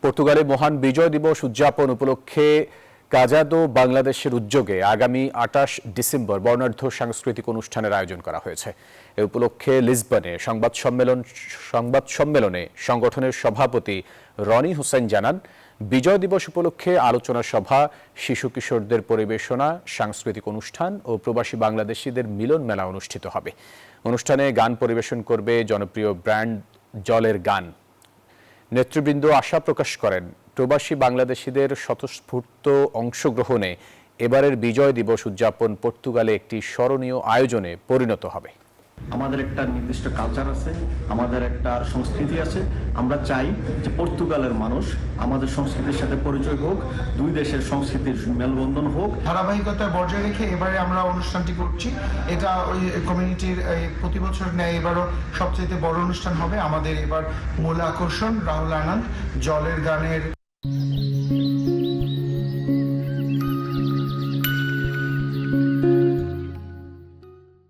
পর্তুগালে মহান বিজয় দিবস উদযাপন উপলক্ষে কাজাদো বাংলাদেশের উদ্যোগে আগামী ২৮ ডিসেম্বর বর্ণাঢ্য সাংস্কৃতিক অনুষ্ঠানের আয়োজন করা হয়েছে। এ উপলক্ষে লিসবনে সংবাদ সম্মেলনে সংগঠনের সভাপতি রনি হোসেন জানান, বিজয় দিবস উপলক্ষে আলোচনা সভা, শিশু কিশোরদের পরিবেশনা, সাংস্কৃতিক অনুষ্ঠান ও প্রবাসী বাংলাদেশিদের মিলন মেলা অনুষ্ঠিত হবে। অনুষ্ঠানে গান পরিবেশন করবে জনপ্রিয় ব্র্যান্ড জলের গান। নেতৃবৃন্দ আশা প্রকাশ করেন, প্রবাসী বাংলাদেশিদের স্বতঃস্ফূর্ত অংশগ্রহণে এবারের বিজয় দিবস উদযাপন পর্তুগালে একটি স্মরণীয় আয়োজনে পরিণত হবে। আমাদের একটা নির্দিষ্ট কালচার আছে, আমাদের একটা সংস্কৃতি আছে। আমরা চাই যে পর্তুগালের মানুষ আমাদের সংস্কৃতির সাথে পরিচয় হোক, দুই দেশের সংস্কৃতির মেলবন্ধন হোক। ধারাবাহিকতা বজায় রেখে এবারে আমরা অনুষ্ঠানটি করছি। এটা ওই কমিউনিটির প্রতি বছর ন্যায় এবারও সবচেয়ে বড় অনুষ্ঠান হবে। আমাদের এবার মূল আকর্ষণ রাহুল আনন্দ জলের গানের